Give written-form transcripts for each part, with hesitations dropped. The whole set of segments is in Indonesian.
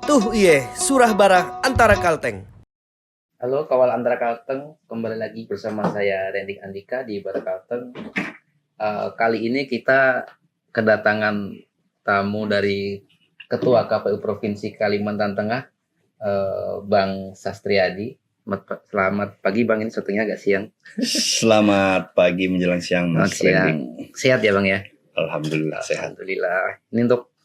Tuh iye, surah barah antara Kalteng. Halo kawal Antara Kalteng, kembali lagi bersama saya Randy Andika di Bara Kalteng. Kali ini kita kedatangan tamu dari Ketua KPU Provinsi Kalimantan Tengah, Bang Sastriadi. Selamat pagi Bang, ini syutingnya agak siang. Selamat pagi menjelang siang Mas Randy. Sehat ya Bang ya? Alhamdulillah sehat. Alhamdulillah. Ini untuk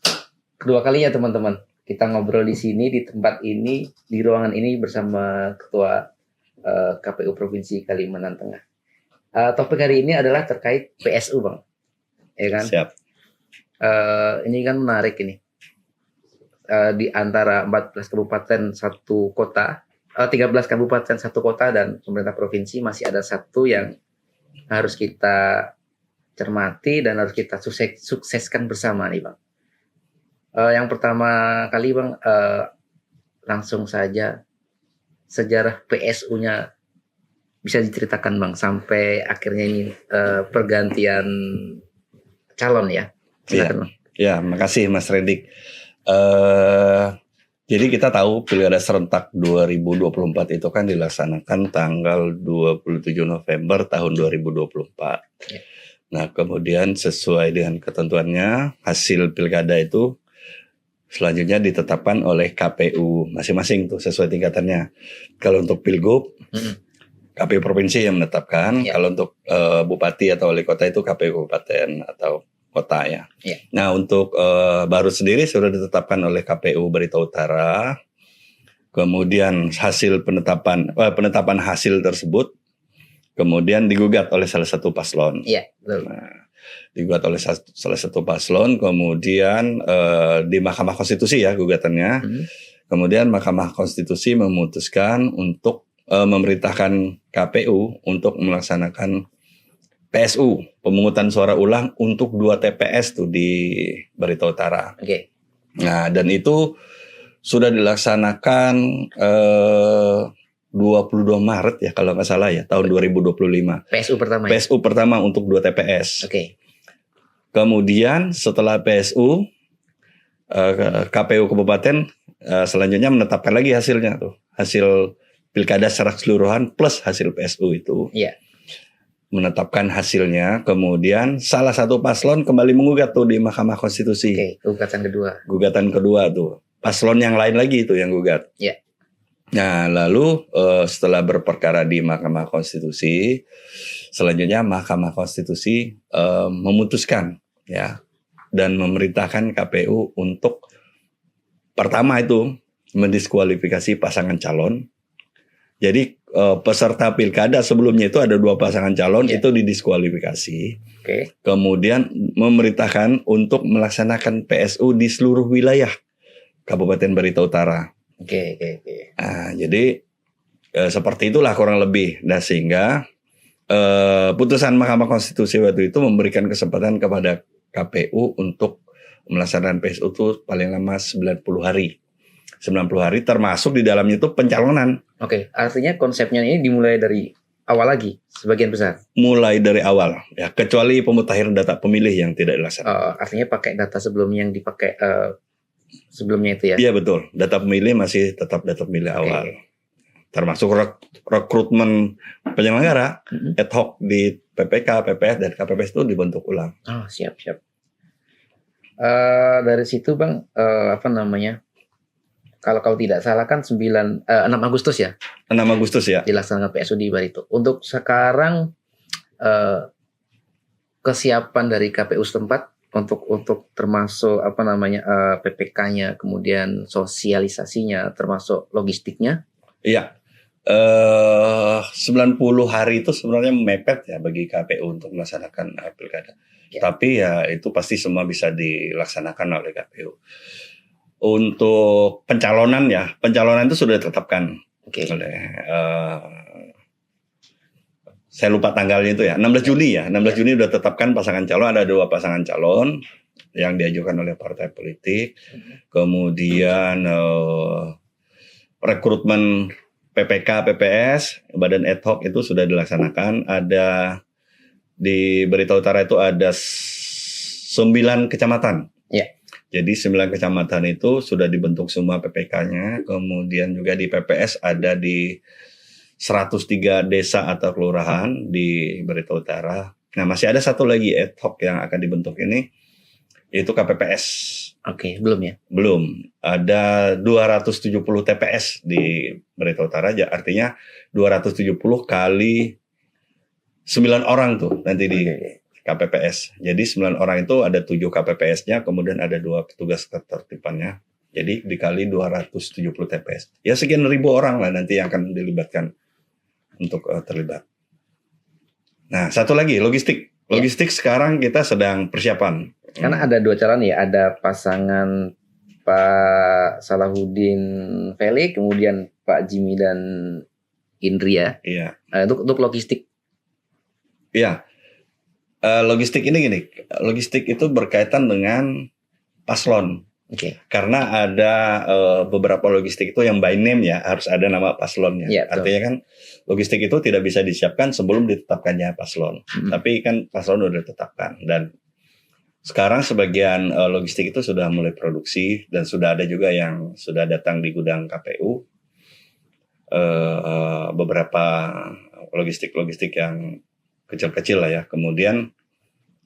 kedua kalinya teman-teman. Kita ngobrol di sini, di tempat ini, di ruangan ini bersama Ketua KPU Provinsi Kalimantan Tengah. Topik hari ini adalah terkait PSU, Bang. Ya kan? Siap. Ini kan menarik ini. Di antara 14 kabupaten satu kota, 13 kabupaten satu kota dan pemerintah provinsi masih ada satu yang harus kita cermati dan harus kita sukseskan bersama nih, Bang. Yang pertama kali Bang, langsung saja sejarah PSU-nya bisa diceritakan Bang sampai akhirnya ini pergantian calon ya. Silakan Bang. Ya, makasih Mas Rendik. Jadi kita tahu Pilkada serentak 2024 itu kan dilaksanakan tanggal 27 November tahun 2024. Ya. Nah, kemudian sesuai dengan ketentuannya hasil Pilkada itu selanjutnya ditetapkan oleh KPU masing-masing tuh sesuai tingkatannya. Kalau untuk Pilgub, KPU Provinsi yang menetapkan. Ya. Kalau untuk Bupati atau Wali Kota itu KPU Kabupaten atau Kota ya. Ya. Nah untuk baru sendiri sudah ditetapkan oleh KPU Barito Utara. Kemudian hasil penetapan hasil tersebut kemudian digugat oleh salah satu paslon. Iya, betul. Nah, digugat oleh salah satu paslon, kemudian di Mahkamah Konstitusi ya gugatannya. Kemudian Mahkamah Konstitusi memutuskan untuk memerintahkan KPU untuk melaksanakan PSU, pemungutan suara ulang untuk 2 TPS tuh di Barito Utara. Oke. Nah, dan itu sudah dilaksanakan 22 Maret ya kalau nggak salah ya, tahun 2025. PSU pertama ya? PSU pertama untuk 2 TPS. Oke. Kemudian setelah PSU, KPU Kabupaten selanjutnya menetapkan lagi hasilnya tuh. Hasil Pilkada secara keseluruhan plus hasil PSU itu. Iya. Menetapkan hasilnya, kemudian salah satu paslon kembali menggugat tuh di Mahkamah Konstitusi. Oke, gugatan kedua. Gugatan kedua tuh. Paslon yang lain lagi itu yang gugat. Iya. Nah, lalu setelah berperkara di Mahkamah Konstitusi, selanjutnya Mahkamah Konstitusi memutuskan ya dan memerintahkan KPU untuk pertama itu mendiskualifikasi pasangan calon. Jadi peserta pilkada sebelumnya itu ada 2 pasangan calon itu didiskualifikasi. Oke. Kemudian memerintahkan untuk melaksanakan PSU di seluruh wilayah Kabupaten Barito Utara. Oke. Nah, jadi seperti itulah kurang lebih. Nah, sehingga putusan Mahkamah Konstitusi waktu itu memberikan kesempatan kepada KPU untuk melaksanakan PSU itu paling lama 90 hari. 90 hari termasuk di dalamnya itu pencalonan. Oke, artinya konsepnya ini dimulai dari awal lagi, sebagian besar. Mulai dari awal, ya kecuali pemutahiran data pemilih yang tidak dilaksanakan. Artinya pakai data sebelumnya yang dipakai sebelumnya itu ya? Iya betul, data pemilih masih tetap data pemilih awal. Termasuk rekrutmen penyelenggara ad hoc di PPK, PPS, dan KPPS itu dibentuk ulang. Oh, siap. Dari situ Bang, kalau tidak salah kan 6 Agustus ya? 6 Agustus ya. Dilaksanakan PSU di Barito. Untuk sekarang kesiapan dari KPU setempat untuk termasuk PPK-nya, kemudian sosialisasinya, termasuk logistiknya? Iya. 90 hari itu sebenarnya mepet ya bagi KPU untuk melaksanakan pilkada. Ya. Tapi ya itu pasti semua bisa dilaksanakan oleh KPU. Untuk pencalonan itu sudah ditetapkan oleh saya lupa tanggalnya itu ya, 16 Juni ya. 16 Juni sudah tetapkan pasangan calon, ada 2 pasangan calon yang diajukan oleh partai politik. Kemudian rekrutmen PPK, PPS, badan ad hoc itu sudah dilaksanakan. Ada di Barito Utara itu ada 9 kecamatan. Ya. Jadi 9 kecamatan itu sudah dibentuk semua PPK-nya, kemudian juga di PPS ada di 103 desa atau kelurahan di Barito Utara. Nah, masih ada satu lagi ad hoc yang akan dibentuk ini, yaitu KPPS. Oke, belum ya? Belum. Ada 270 TPS di Barito Utara, artinya 270 kali 9 orang tuh nanti di KPPS. Jadi 9 orang itu ada 7 KPPS-nya, kemudian ada 2 petugas ketertibannya. Jadi dikali 270 TPS. Ya sekian ribu orang lah nanti yang akan dilibatkan untuk terlibat. Nah, satu lagi logistik. Logistik sekarang kita sedang persiapan. Karena ada 2 calon ya, ada pasangan Pak Salahuddin Felix, kemudian Pak Jimmy dan Indria. Iya. Untuk logistik. Iya. Logistik ini gini, logistik itu berkaitan dengan paslon. Oke. Karena ada beberapa logistik itu yang by name ya, harus ada nama paslonnya. Ya, artinya kan logistik itu tidak bisa disiapkan sebelum ditetapkannya paslon. Tapi kan paslon sudah ditetapkan. Dan sekarang sebagian logistik itu sudah mulai produksi dan sudah ada juga yang sudah datang di gudang KPU. Beberapa logistik yang kecil-kecil lah ya. Kemudian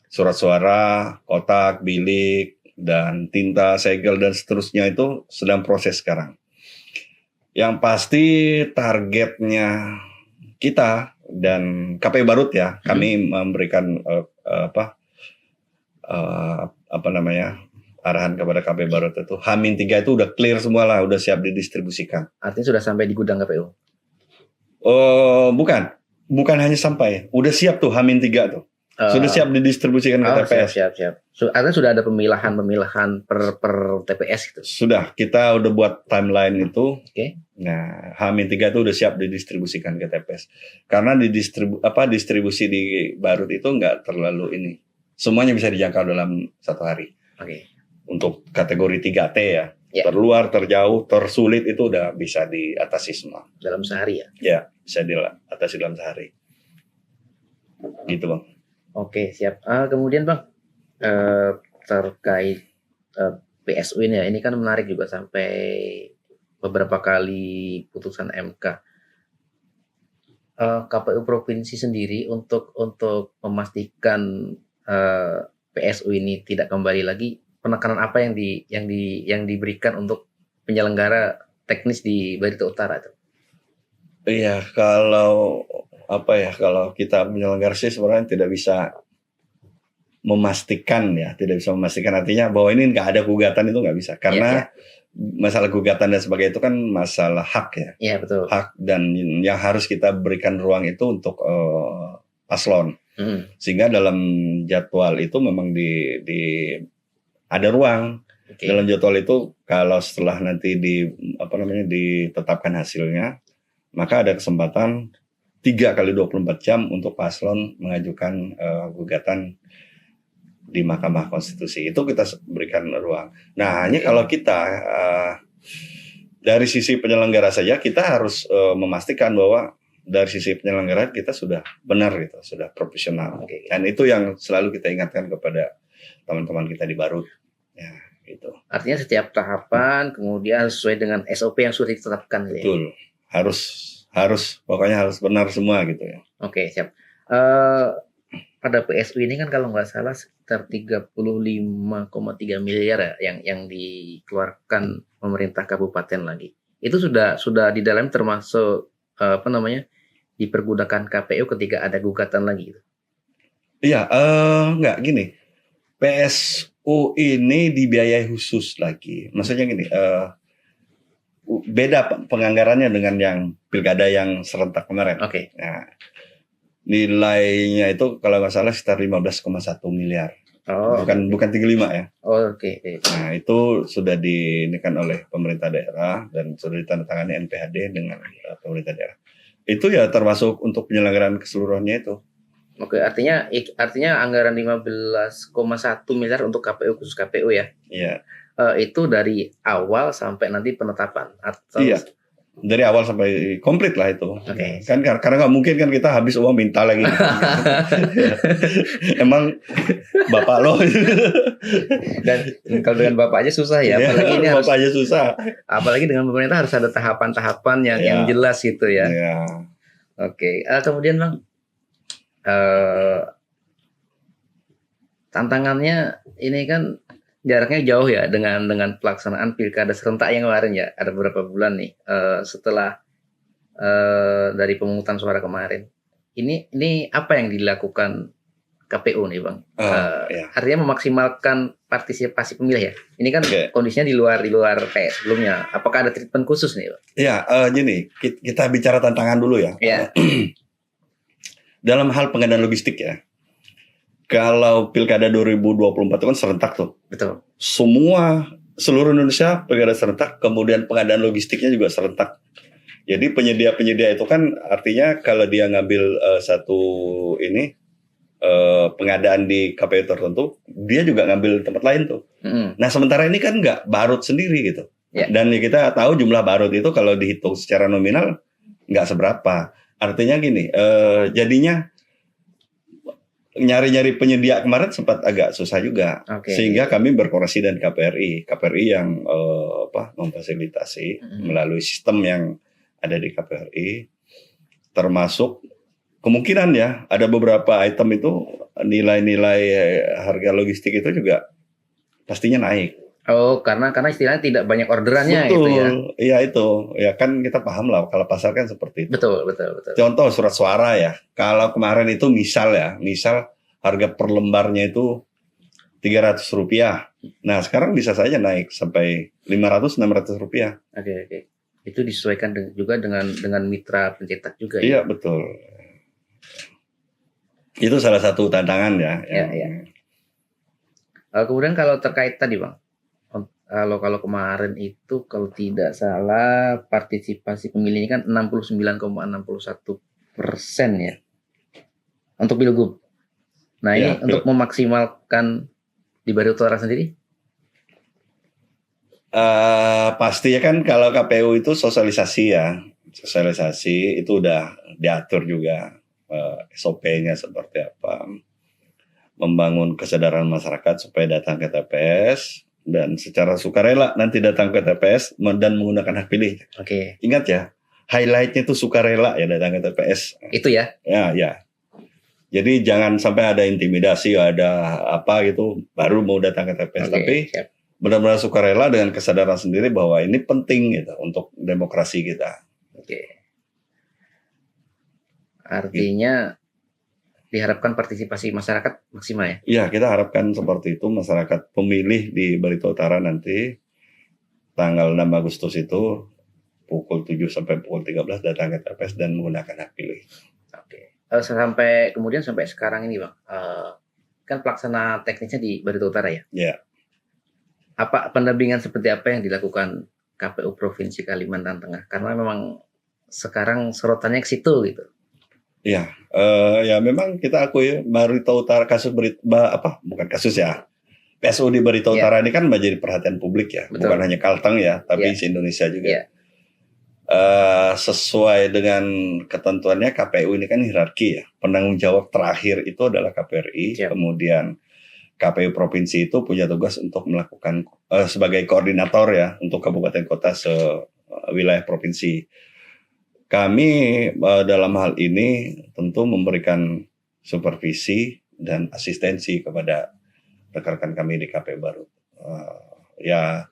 surat suara, kotak, bilik, dan tinta, segel, dan seterusnya itu sedang proses sekarang. Yang pasti targetnya kita dan KPU Barut ya, kami memberikan arahan kepada KPU Barut itu H-3 itu udah clear semua lah, udah siap didistribusikan. Artinya sudah sampai di gudang KPU? Bukan hanya sampai, udah siap tuh H-3 tuh. Sudah siap didistribusikan ke TPS. Siap. Artinya sudah ada pemilahan per TPS gitu. Sudah, kita udah buat timeline itu. Oke. Nah, H-3 itu udah siap didistribusikan ke TPS. Karena distribusi di Barut itu nggak terlalu ini. Semuanya bisa dijangkau dalam 1 hari. Oke. Untuk kategori 3T ya. Terluar, terjauh, tersulit itu udah bisa diatasi semua. Dalam sehari ya? Ya, bisa diatasi dalam sehari. Gitu Bang. Oke, siap. Kemudian Bang, terkait PSU ini ya, ini kan menarik juga sampai beberapa kali putusan MK. KPU provinsi sendiri untuk memastikan PSU ini tidak kembali lagi, penekanan apa yang diberikan untuk penyelenggara teknis di Barito Utara itu? Iya, kalau kita penyelenggara sih sebenarnya tidak bisa memastikan artinya bahwa ini nggak ada gugatan itu nggak bisa karena masalah gugatan dan sebagainya itu kan masalah hak ya. Iya betul. Hak dan yang harus kita berikan ruang itu untuk paslon. Sehingga dalam jadwal itu memang ada ruang. Dalam jadwal itu kalau setelah nanti ditetapkan hasilnya, maka ada kesempatan 3 kali 24 jam untuk paslon mengajukan gugatan di Mahkamah Konstitusi. Itu kita berikan ruang. Nah, hanya kalau kita dari sisi penyelenggara saja kita harus memastikan bahwa dari sisi penyelenggara kita sudah benar gitu, sudah profesional. Dan itu yang selalu kita ingatkan kepada teman-teman kita di Barut. Ya, gitu. Artinya setiap tahapan kemudian sesuai dengan SOP yang sudah ditetapkan. Betul. Pokoknya harus benar semua gitu ya. Oke, siap. Pada PSU ini kan kalau nggak salah sekitar 35,3 miliar ya yang dikeluarkan pemerintah kabupaten lagi. Itu sudah di dalam termasuk dipergunakan KPU ketika ada gugatan lagi gitu. Iya, nggak gini. PSU ini dibiayai khusus lagi. Maksudnya gini, beda penganggarannya dengan yang pilkada yang serentak kemarin. Oke. Nah, nilainya itu kalau nggak salah sekitar 15,1 miliar. Bukan 35 ya. Oke. Nah, itu sudah dinikan oleh pemerintah daerah dan sudah ditandatangani NPHD dengan pemerintah daerah. Itu ya termasuk untuk penyelenggaraan keseluruhannya itu. Oke, artinya anggaran 15,1 miliar untuk KPU khusus KPU ya. Iya. Itu dari awal sampai nanti penetapan atau Iya. dari awal sampai komplit lah itu. Oke. Kan karena nggak mungkin kan kita habis uang minta lagi. Emang bapak lo Dan kalau dengan bapak aja susah ya, apalagi ini harus, bapak aja susah. apalagi dengan pemerintah harus ada tahapan-tahapan yang jelas gitu ya. Ya. Oke. Kemudian Bang, tantangannya ini kan jaraknya jauh ya dengan pelaksanaan pilkada serentak yang kemarin ya, ada beberapa bulan nih setelah dari pemungutan suara kemarin. Ini apa yang dilakukan KPU nih Bang? Ya. Artinya memaksimalkan partisipasi pemilih ya. Ini kan kondisinya di luar kayak sebelumnya. Apakah ada treatment khusus nih Bang? Ya, gini, kita bicara tantangan dulu ya. Ya. Dalam hal pengadaan logistik ya. Kalau pilkada 2024 itu kan serentak tuh. Betul. Seluruh Indonesia pilkada serentak, kemudian pengadaan logistiknya juga serentak. Jadi penyedia-penyedia itu kan artinya kalau dia ngambil pengadaan di KPU tertentu, dia juga ngambil tempat lain tuh. Nah sementara ini kan nggak barut sendiri gitu. Yeah. Dan kita tahu jumlah barut itu kalau dihitung secara nominal nggak seberapa. Artinya gini, jadinya nyari-nyari penyedia kemarin sempat agak susah juga, sehingga kami berkoordinasi dengan KPRI yang memfasilitasi melalui sistem yang ada di KPRI, termasuk kemungkinan ya ada beberapa item itu nilai-nilai harga logistik itu juga pastinya naik. Oh, karena istilahnya tidak banyak orderannya. Betul, gitu ya. Iya itu. Ya kan kita paham lah kalau pasar kan seperti itu. Betul. Contoh surat suara ya. Kalau kemarin itu misal harga per lembarnya itu Rp300. Nah, sekarang bisa saja naik sampai Rp500-600. Oke. Itu disesuaikan juga dengan mitra pencetak juga ya. Iya, ya. betul. Itu salah satu tantangan ya. Iya. Kemudian kalau terkait tadi Bang, kalau kemarin itu kalau tidak salah partisipasi pemilihnya kan 69,61% ya untuk Pilgub. Nah ini untuk memaksimalkan di Barito Utara sendiri? Pastinya kan kalau KPU itu sosialisasi itu udah diatur juga SOP-nya seperti apa, membangun kesadaran masyarakat supaya datang ke TPS dan secara sukarela nanti datang ke TPS dan menggunakan hak pilih. Oke. Ingat ya, highlight-nya itu sukarela ya datang ke TPS. Itu ya? Ya. Jadi jangan sampai ada intimidasi, ada apa gitu baru mau datang ke TPS. Tapi benar-benar sukarela dengan kesadaran sendiri bahwa ini penting gitu untuk demokrasi kita. Oke. Artinya diharapkan partisipasi masyarakat maksimal ya? Iya, kita harapkan seperti itu. Masyarakat pemilih di Barito Utara nanti tanggal 6 Agustus itu pukul 7 sampai pukul 13 datang ke TPS dan menggunakan hak pilih. Oke. Sampai sekarang ini Bang, kan pelaksana teknisnya di Barito Utara ya? Iya. Apa pendampingan seperti apa yang dilakukan KPU Provinsi Kalimantan Tengah? Karena memang sekarang sorotannya ke situ gitu. Iya, ya memang kita akui Barito Utara bukan kasus ya. PSU di Barito Utara ini kan menjadi perhatian publik ya. Betul. Bukan hanya Kalteng ya, tapi se-Indonesia juga. Sesuai dengan ketentuannya KPU ini kan hierarki ya. Penanggung jawab terakhir itu adalah KPRI, kemudian KPU provinsi itu punya tugas untuk melakukan sebagai koordinator ya untuk kabupaten kota wilayah provinsi. Kami dalam hal ini tentu memberikan supervisi dan asistensi kepada rekan-rekan kami di KPU Barut. Ya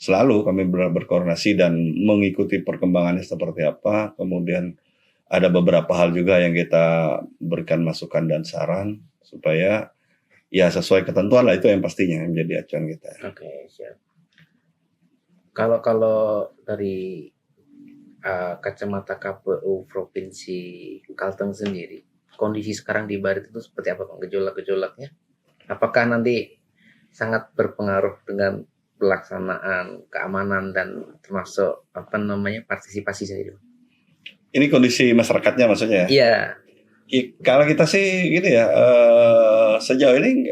selalu kami berkoordinasi dan mengikuti perkembangannya seperti apa. Kemudian ada beberapa hal juga yang kita berikan masukan dan saran supaya ya sesuai ketentuan lah, itu yang pastinya menjadi acuan kita. Oke, siap. Kalau dari kacamata KPU Provinsi Kalteng sendiri, kondisi sekarang di Barit itu seperti apa Bang? Gejolak-gejolaknya? Apakah nanti sangat berpengaruh dengan pelaksanaan keamanan dan termasuk partisipasi sendiri? Ini kondisi masyarakatnya maksudnya? Iya. Kalau kita sih gini ya, sejauh ini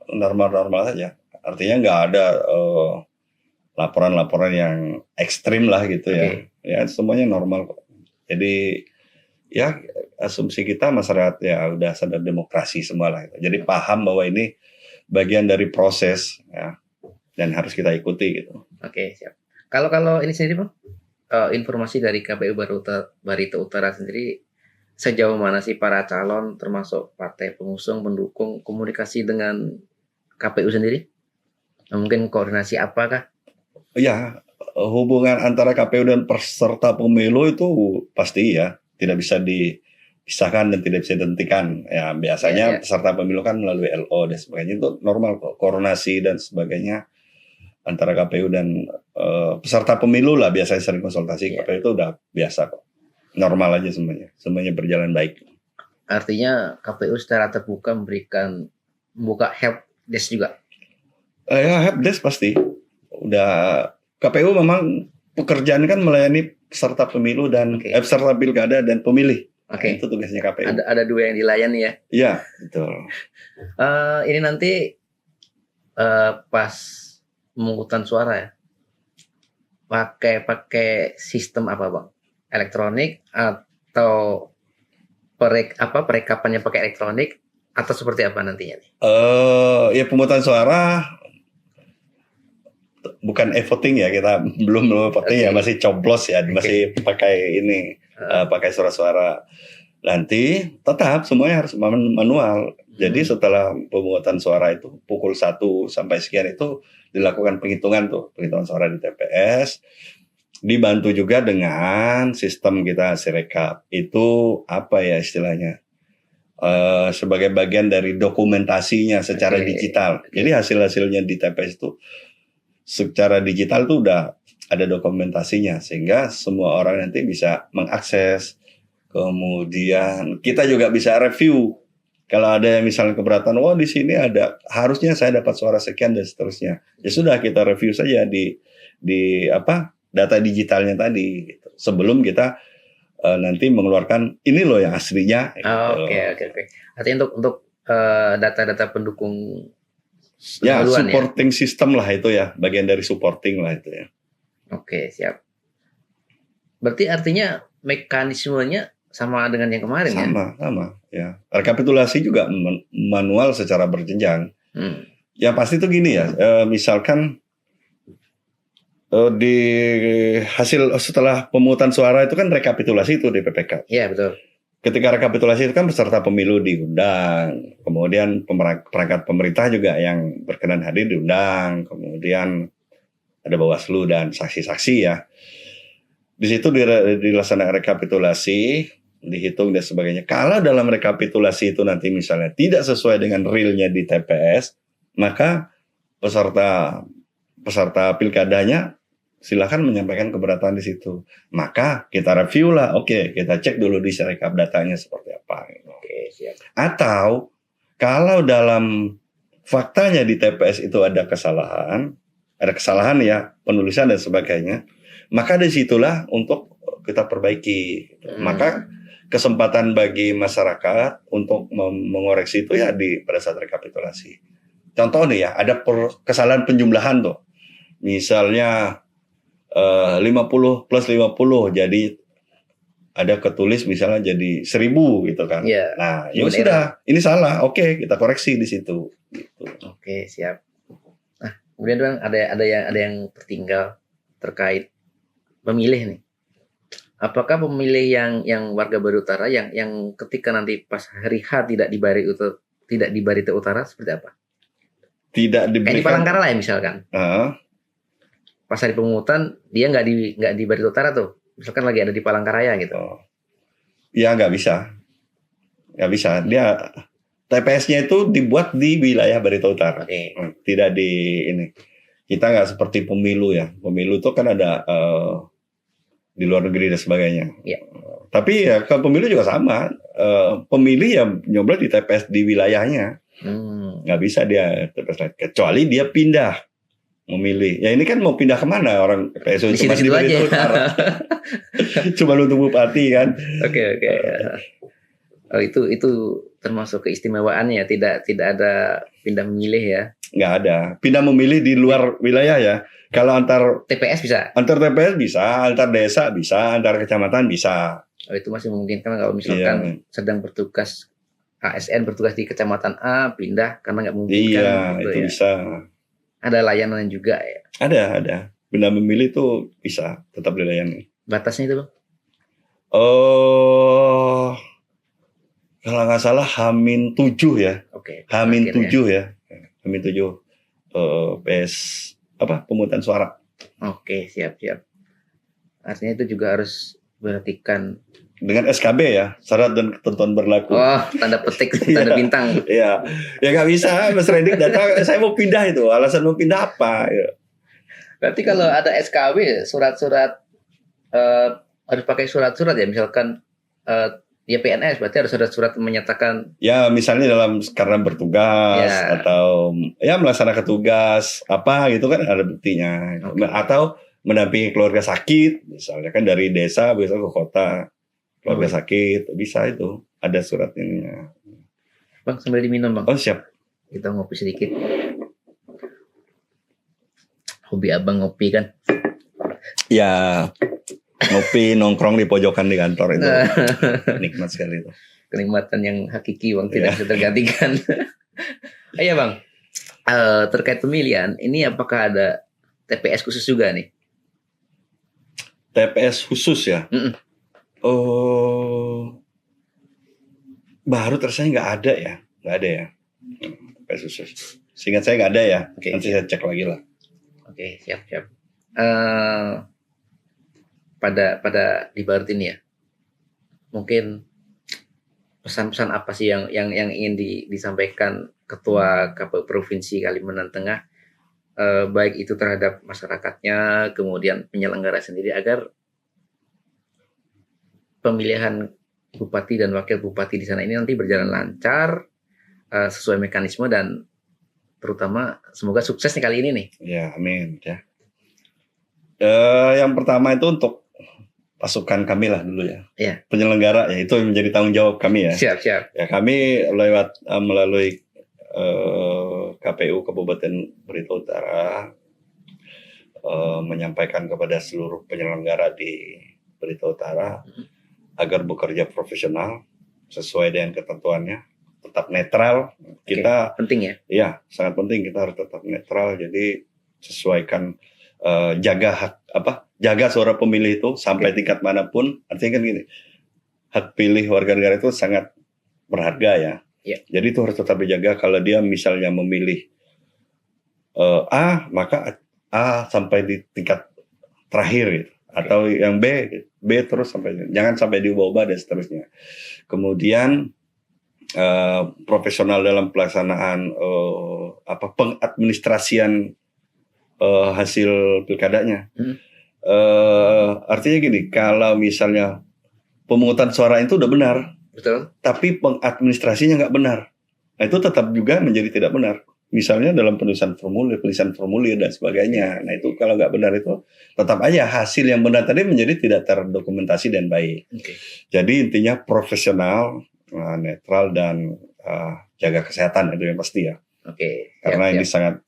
normal-normal saja. Artinya nggak ada laporan-laporan yang ekstrim lah gitu Oke. ya. Ya semuanya normal kok. Jadi ya asumsi kita masyarakat ya udah sadar demokrasi semua lah. Jadi paham bahwa ini bagian dari proses ya dan harus kita ikuti gitu. Oke, siap. Kalau ini sendiri Bang, informasi dari KPU Barito Utara sendiri sejauh mana sih para calon termasuk partai pengusung pendukung komunikasi dengan KPU sendiri? Mungkin koordinasi apakah? Ya, hubungan antara KPU dan peserta pemilu itu pasti ya tidak bisa dipisahkan dan tidak bisa dihentikan. Ya, biasanya Ya. peserta pemilu kan melalui LO dan sebagainya itu normal kok, koordinasi dan sebagainya antara KPU dan peserta pemilu lah biasanya sering konsultasi. Ya. KPU itu udah biasa kok. Normal aja semuanya berjalan baik. Artinya KPU secara terbuka membuka help desk juga. Ya helpdesk pasti. Udah KPU memang pekerjaan kan melayani peserta pemilu dan Oke. peserta pilkada dan pemilih. Nah, Oke. itu tugasnya KPU. Ada dua yang dilayani ya. Iya, betul. Ini nanti pas pemungutan suara ya. Pakai sistem apa Bang? Elektronik atau perekapannya pakai elektronik atau seperti apa nantinya nih? Ya pemungutan suara bukan e-voting ya, kita belum voting ya, Oke. masih coblos ya, masih pakai ini pakai surat-suara. Nanti tetap semuanya harus manual. Jadi setelah pemungutan suara itu pukul 1 sampai sekian itu dilakukan penghitungan suara di TPS. Dibantu juga dengan sistem kita Sirekap. Itu apa ya istilahnya? Sebagai bagian dari dokumentasinya secara Oke. digital. Jadi hasil-hasilnya di TPS itu secara digital tuh udah ada dokumentasinya sehingga semua orang nanti bisa mengakses. Kemudian kita juga bisa review. Kalau ada yang misalnya keberatan, di sini ada harusnya saya dapat suara sekian dan seterusnya. Ya sudah kita review saja di data digitalnya tadi gitu. Sebelum kita nanti mengeluarkan ini loh yang aslinya. Gitu. Oke. Artinya untuk data-data pendukung Ya, pendahuluan supporting system lah itu ya, bagian dari supporting lah itu ya. Oke, siap. Berarti artinya mekanismenya sama dengan yang kemarin ya? Sama ya. Rekapitulasi juga manual secara berjenjang. Ya pasti itu gini ya, misalkan di hasil setelah pemungutan suara itu kan rekapitulasi itu di PPK. Iya, betul. Ketika rekapitulasi itu kan peserta pemilu diundang, kemudian perangkat pemerintah juga yang berkenan hadir diundang, kemudian ada Bawaslu dan saksi-saksi ya. Di situ dilaksanakan rekapitulasi, dihitung dan sebagainya. Kalau dalam rekapitulasi itu nanti misalnya tidak sesuai dengan realnya di TPS, maka peserta pilkadanya silakan menyampaikan keberatan di situ. Maka kita review lah, oke, kita cek dulu di Sirekap datanya seperti apa. Oke, siap. Atau kalau dalam faktanya di TPS itu ada kesalahan ya, penulisan dan sebagainya, maka disitulah untuk kita perbaiki. Maka kesempatan bagi masyarakat untuk mengoreksi itu ya pada saat rekapitulasi. Contoh nih ya, ada kesalahan penjumlahan tuh. Misalnya 50 plus 50 jadi ada ketulis misalnya jadi 1.000 gitu kan. Yeah. Nah, ya sudah, ini salah. Oke, kita koreksi di situ gitu. Oke, siap. Nah, kemudian Bang ada yang tertinggal terkait pemilih nih. Apakah pemilih yang warga Barito Utara yang ketika nanti pas hari H tidak di Barito Utara seperti apa? Tidak diberikan. Kayak di Palangkaraya lah ya misalkan. Pas hari pemungutan dia nggak di Barito Utara tuh, misalkan lagi ada di Palangkaraya gitu. Ya nggak bisa. Dia TPS-nya itu dibuat di wilayah Barito Utara. Oke. Tidak di ini. Kita nggak seperti pemilu ya. Pemilu itu kan ada di luar negeri dan sebagainya. Iya. Tapi ya kalau pemilu juga sama. Pemilih ya nyoblos di TPS di wilayahnya. Nggak bisa dia TPS kecuali dia pindah memilih. Ya ini kan mau pindah kemana orang PSU Di cuma di situ aja. Utara. Cuma untuk bupati kan. Oke. Oh, itu termasuk keistimewaannya, tidak ada pindah memilih ya. Nggak ada. Pindah memilih di luar wilayah ya. Kalau antar TPS bisa. TPS bisa, antar desa bisa, antar kecamatan bisa. Oh, itu masih memungkinkan kalau misalkan sedang bertugas ASN bertugas di kecamatan A pindah karena nggak memungkinkan. Iya, gitu itu ya. bisa. Ada layanan juga ya. Ada. Pindah memilih itu bisa tetap dilayani. Batasnya itu Bang? Oh, kalau nggak salah H-7 ya. Oke. H-7 ya. H-7 PS pemungutan suara. Oke, siap. Artinya itu juga harus perhatikan Dengan SKB ya, syarat dan ketentuan berlaku. oh, tanda petik, tanda bintang. Iya, ya nggak bisa Mas Rendik datang, saya mau pindah itu, alasan mau pindah apa? Ya. Berarti kalau ada SKB, surat-surat harus pakai surat-surat ya, misalkan ya PNS, berarti harus ada surat menyatakan. Ya, misalnya karena bertugas Ya. atau ya melaksanakan tugas apa gitu kan ada buktinya. Oke. Atau mendampingi keluarga sakit, misalnya kan dari desa bisa ke kota, keluarga sakit bisa itu ada surat ininya. Bang, sambil diminum Bang. Oh siap. Kita ngopi sedikit. Hobi abang ngopi kan? Ya ngopi nongkrong di pojokan di kantor itu nikmat sekali itu. Kenikmatan yang hakiki Bang, tidak bisa tergantikan. Iya Bang, terkait pemilihan, ini apakah ada TPS khusus juga nih? TPS khusus ya? Mm-mm. Oh, baru terasa nggak ada ya? Nggak ada ya? TPS khusus. Seingat saya nggak ada ya. Oke. Nanti saya cek lagi lah. Oke, siap. Pada di Barut ini ya, mungkin pesan-pesan apa sih yang ingin disampaikan Ketua KPU Provinsi Kalimantan Tengah, baik itu terhadap masyarakatnya, kemudian penyelenggara sendiri agar pemilihan bupati dan wakil bupati di sana ini nanti berjalan lancar, sesuai mekanisme dan terutama semoga sukses nih kali ini nih. Ya, amin ya. Yang pertama itu untuk pasukan kami lah dulu ya. Iya. Penyelenggara ya itu yang menjadi tanggung jawab kami ya. Siap. Ya kami melalui KPU Kabupaten Barito Utara menyampaikan kepada seluruh penyelenggara di Barito Utara agar bekerja profesional sesuai dengan ketentuannya, tetap netral. Kita penting ya. Ya, sangat penting kita harus tetap netral. Jadi sesuaikan jaga suara pemilih itu sampai tingkat manapun. Artinya kan gini, hak pilih warga negara itu sangat berharga ya. Yeah. Jadi itu harus tetap dijaga. Kalau dia misalnya memilih A, maka A sampai di tingkat terakhir gitu. Atau yang B terus jangan sampai diubah-ubah dan seterusnya. Kemudian profesional dalam pelaksanaan pengadministrasian hasil pilkadanya. Artinya gini, kalau misalnya pemungutan suara itu udah benar, betul, tapi pengadministrasinya nggak benar, nah itu tetap juga menjadi tidak benar. Misalnya dalam penulisan formulir dan sebagainya. Nah itu kalau nggak benar itu tetap aja hasil yang benar tadi menjadi tidak terdokumentasi dan baik. Okay. Jadi intinya profesional, netral dan jaga kesehatan itu yang pasti ya. Oke. Karena ini sangat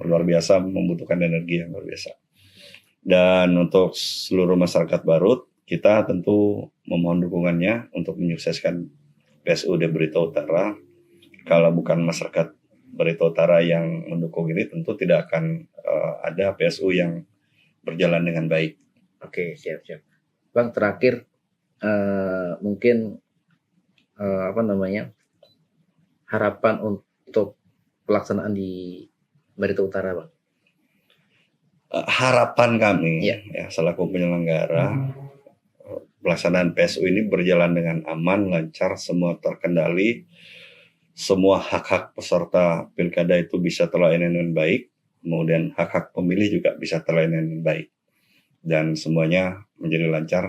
luar biasa, membutuhkan energi yang luar biasa. Dan untuk seluruh masyarakat Barut, kita tentu memohon dukungannya untuk menyukseskan PSUD Barito Utara. Kalau bukan masyarakat Barito Utara yang mendukung ini, tentu tidak akan ada PSU yang berjalan dengan baik. Oke, siap. Bang, terakhir mungkin harapan untuk pelaksanaan di Barito Utara, Bang. Harapan kami ya selaku penyelenggara pelaksanaan PSU ini berjalan dengan aman, lancar, semua terkendali, semua hak-hak peserta pilkada itu bisa terlayani dengan baik, kemudian hak-hak pemilih juga bisa terlayani dengan baik, dan semuanya menjadi lancar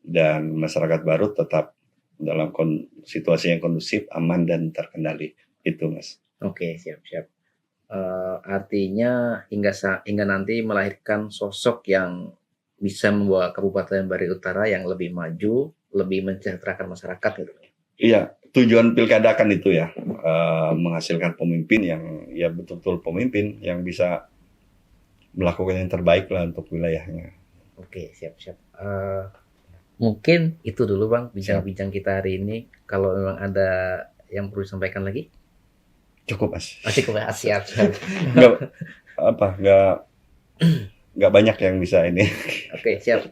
dan masyarakat Barut tetap dalam situasi yang kondusif, aman dan terkendali. Itu, Mas. Oke, siap. Artinya hingga nanti melahirkan sosok yang bisa membawa Kabupaten Barito Utara yang lebih maju, lebih mensejahterakan masyarakat gitu. Iya, tujuan pilkada kan itu ya, menghasilkan pemimpin yang ya betul-betul pemimpin yang bisa melakukan yang terbaik lah untuk wilayahnya. Oke, siap-siap. Mungkin itu dulu Bang, bincang-bincang kita hari ini. Kalau memang ada yang perlu disampaikan lagi? Cukup Mas. Cukup ya, siap. Nggak banyak yang bisa ini. Oke, siap.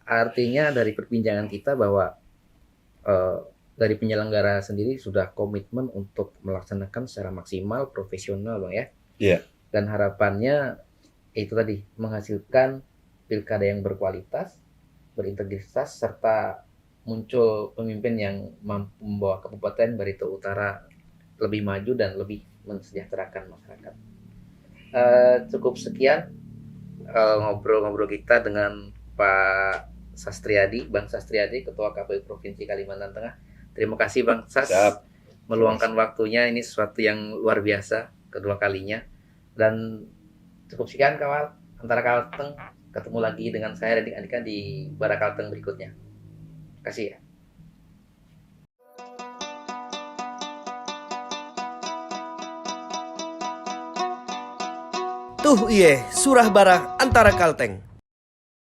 Artinya dari perbincangan kita bahwa dari penyelenggara sendiri sudah komitmen untuk melaksanakan secara maksimal, profesional, Bang ya. Iya. Dan harapannya itu tadi menghasilkan pilkada yang berkualitas, berintegritas, serta muncul pemimpin yang mampu membawa Kabupaten Barito Utara lebih maju dan lebih mensejahterakan masyarakat. Cukup sekian ngobrol-ngobrol kita dengan Pak Sastriadi, Bang Sastriadi, Ketua KPU Provinsi Kalimantan Tengah. Terima kasih Bang Sas meluangkan waktunya, ini sesuatu yang luar biasa kedua kalinya. Dan cukup sekian kawal antara Kalteng, ketemu lagi dengan saya dan Andika di Bara Kalteng berikutnya. Terima kasih ya. Tuh iye, surah bara antara Kalteng.